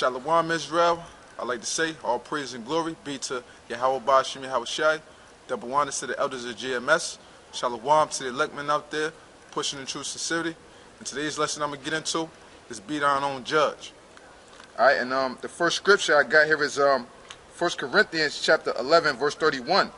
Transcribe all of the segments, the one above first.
Shalom Israel. I like to say all praise and glory be to Yahweh Ba'ashim Yahweh Shai. Double honors to the elders of GMS. Shalom to the elect men out there pushing in true sincerity. And today's lesson I'm going to get into is be thine own judge. Alright, and the first scripture I got here is 1 Corinthians chapter 11 verse 31.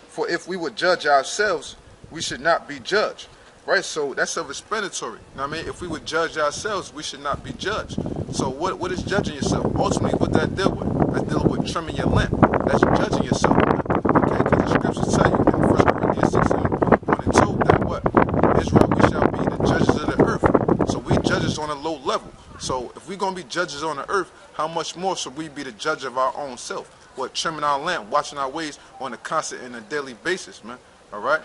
For if we would judge ourselves, we should not be judged. Right, so that's self-explanatory. You know what I mean? If we would judge ourselves, we should not be judged. So what is judging yourself? Ultimately, what that deal with? That's dealing with trimming your lamp. That's judging yourself. Okay, because the scriptures tell you in 1 Corinthians 16, 1 and 2, that what? Israel, we shall be the judges of the earth. So we judges on a low level. So if we're going to be judges on the earth, how much more should we be the judge of our own self? What, trimming our lamp, watching our ways on a constant and a daily basis, man. All right?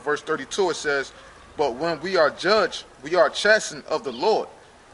Verse 32, it says, but when we are judged, we are chastened of the Lord,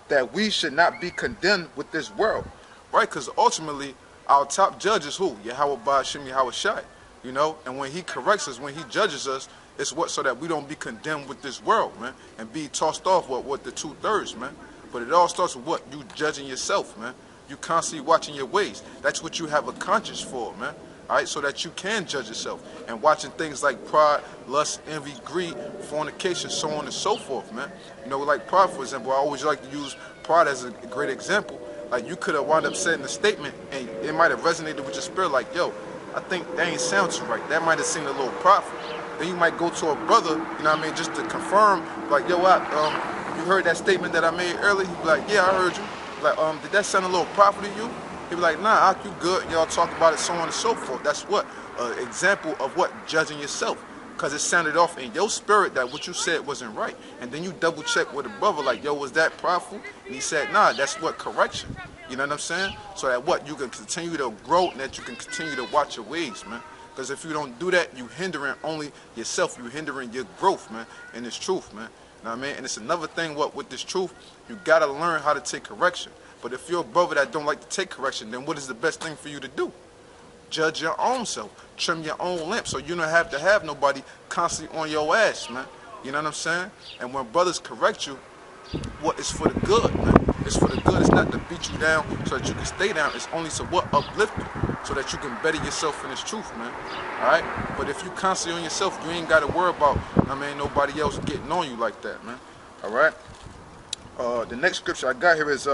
that we should not be condemned with this world. Right, because ultimately, our top judge is who? Yahweh Ba'ashim Yahweh Shai. You know, and when he corrects us, when he judges us, it's what? So that we don't be condemned with this world, man, and be tossed off what the 2/3, man. But it all starts with what? You judging yourself, man. You constantly watching your ways. That's what you have a conscience for, man. Alright, so that you can judge yourself, and watching things like pride, lust, envy, greed, fornication, so on and so forth, man. You know, like pride, for example, I always like to use pride as a great example. Like, you could have wound up saying a statement, and it might have resonated with your spirit, like, yo, I think that ain't sound too right. That might have seemed a little prideful. Then you might go to a brother, you know what I mean, just to confirm, like, yo, you heard that statement that I made earlier? He'd be like, yeah, I heard you. Like, did that sound a little prideful to you? He'd be like, nah, you good. Y'all talk about it, so on and so forth. That's what? An example of what? Judging yourself. Because it sounded off in your spirit that what you said wasn't right. And then you double check with a brother like, yo, was that prideful? And he said, nah, that's what? Correction. You know what I'm saying? So that what? You can continue to grow and that you can continue to watch your ways, man. Because if you don't do that, you hindering only yourself. You hindering your growth, man, in this truth, man. You know what I mean? And it's another thing, what? With this truth, you got to learn how to take correction. But if you're a brother that don't like to take correction, then what is the best thing for you to do? Judge your own self. Trim your own lamp so you don't have to have nobody constantly on your ass, man. You know what I'm saying? And when brothers correct you, what is for the good, man? It's for the good. It's not to beat you down so that you can stay down. It's only to what? Uplift you so that you can better yourself in this truth, man. Alright? But if you constantly on yourself, you ain't got to worry about, nobody else getting on you like that, man. Alright? The next scripture I got here is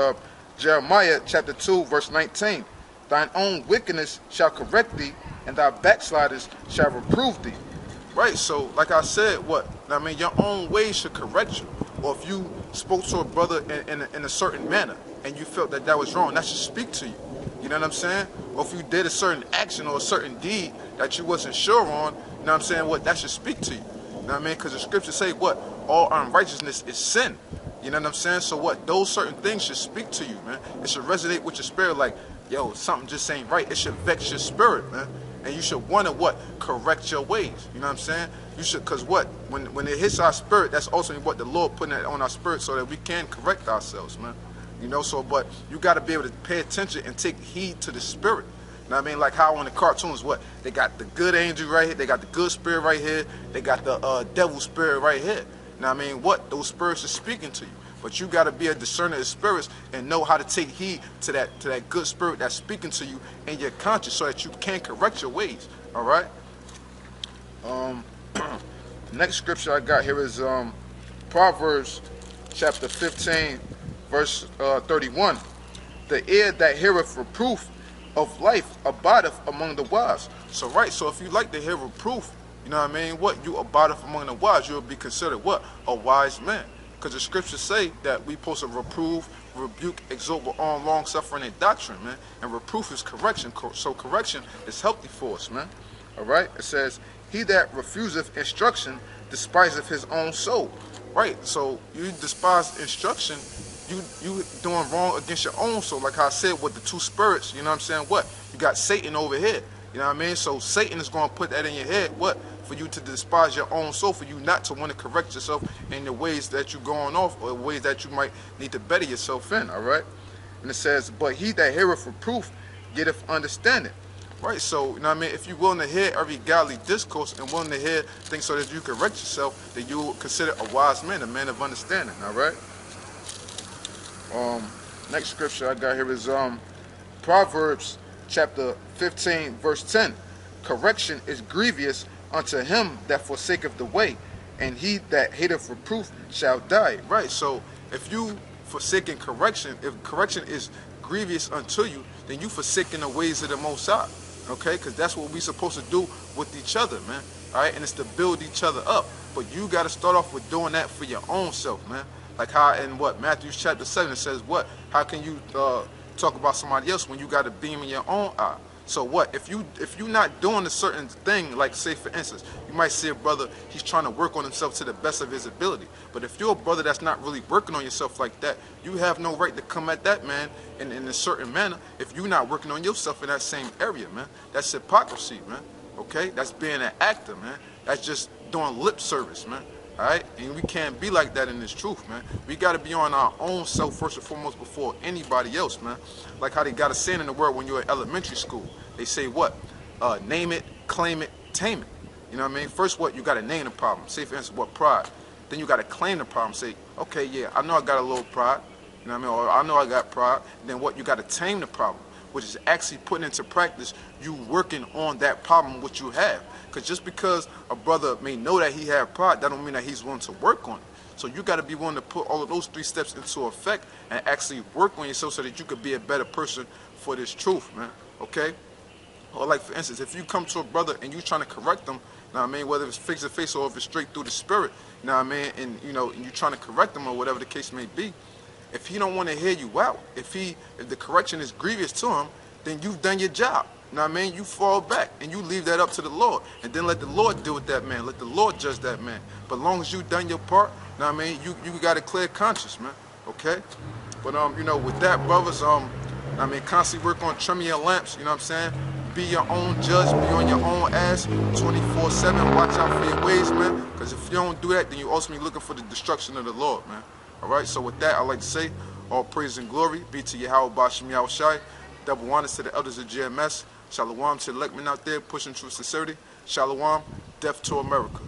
Jeremiah chapter 2 verse 19. Thine own wickedness shall correct thee, and thy backsliders shall reprove thee. Right, so like I said, what? Your own ways should correct you. Or if you spoke to a brother in a certain manner, and you felt that was wrong, that should speak to you. You know what I'm saying? Or if you did a certain action or a certain deed that you wasn't sure on, you know what I'm saying? What? That should speak to you. You know what I mean? Because the scriptures say what? All unrighteousness is sin. You know what I'm saying? So what? Those certain things should speak to you, man. It should resonate with your spirit like, yo, something just ain't right. It should vex your spirit, man. And you should want to what? Correct your ways. You know what I'm saying? You should, because what? When it hits our spirit, that's also what the Lord putting it on our spirit so that we can correct ourselves, man. You know, so, but you got to be able to pay attention and take heed to the spirit. You know what I mean? Like how on the cartoons, what? They got the good angel right here. They got the good spirit right here. They got the devil spirit right here. You know what I mean? What? Those spirits are speaking to you. But you got to be a discerner of spirits and know how to take heed to that good spirit that's speaking to you in your conscience so that you can correct your ways. All right? Next scripture I got here is Proverbs chapter 15, verse 31. The ear that heareth reproof of life abideth among the wise. So, right, so if you like to hear reproof, you know what I mean? What? You abideth among the wise, you'll be considered what? A wise man. Because the scriptures say that we supposed to reprove, rebuke, exhort with all long suffering and doctrine, man. And reproof is correction. So correction is healthy for us, man. Alright? It says, he that refuseth instruction despiseth his own soul. Right? So you despise instruction, you doing wrong against your own soul. Like how I said with the two spirits, you know what I'm saying? What? You got Satan over here. You know what I mean? So Satan is going to put that in your head. What? For you to despise your own soul, for you not to want to correct yourself in the ways that you're going off or ways that you might need to better yourself in, all right? And it says, but he that heareth reproof getteth understanding. Right, so, you know what I mean? If you're willing to hear every godly discourse and willing to hear things so that you correct yourself, then you will consider a wise man, a man of understanding, all right? Next scripture I got here is Proverbs chapter 15, verse 10. Correction is grievous unto him that forsaketh the way, and he that hateth reproof shall die. Right, so if you forsaking correction, if correction is grievous unto you, then you forsaking the ways of the Most High. Okay, because that's what we supposed to do with each other, man. All right, and it's to build each other up. But you got to start off with doing that for your own self, man. Like how in what Matthew chapter 7 it says, what? How can you talk about somebody else when you got a beam in your own eye? So what? If you not doing a certain thing, like say for instance, you might see a brother, he's trying to work on himself to the best of his ability. But if you're a brother that's not really working on yourself like that, you have no right to come at that man in a certain manner if you're not working on yourself in that same area, man. That's hypocrisy, man. Okay? That's being an actor, man. That's just doing lip service, man. Alright? And we can't be like that in this truth, man. We got to be on our own self first and foremost before anybody else, man. Like how they got a saying in the world when you're in elementary school. They say what? Name it, claim it, tame it. You know what I mean? First what? You got to name the problem. Say for instance, what? Pride. Then you got to claim the problem. Say, okay, yeah, I know I got a little pride. You know what I mean? Or I know I got pride. Then what? You got to tame the problem, which is actually putting into practice you working on that problem which you have. Because just because a brother may know that he have pride, that don't mean that he's willing to work on it. So you got to be willing to put all of those 3 steps into effect and actually work on yourself so that you could be a better person for this truth, man. Okay? Or like for instance, if you come to a brother and you trying to correct them, you know what I mean, whether it's face to face or if it's straight through the spirit, you know what I mean, and you know, and you trying to correct them or whatever the case may be, if he don't want to hear you out, if the correction is grievous to him, then you've done your job. You know what I mean? You fall back and you leave that up to the Lord. And then let the Lord deal with that man. Let the Lord judge that man. But as long as you've done your part, you know what I mean, you got a clear conscience, man. Okay? But you know, with that, brothers, I mean, constantly work on trimming your lamps, you know what I'm saying? Be your own judge, be on your own ass 24/7. Watch out for your ways, man. Because if you don't do that, then you're ultimately looking for the destruction of the Lord, man. Alright, so with that, I'd like to say, all praise and glory be to Yahweh Bashim Yahushai. Double honors to the elders of GMS. Shalom to the Lekman out there pushing true sincerity. Shalom, death to America.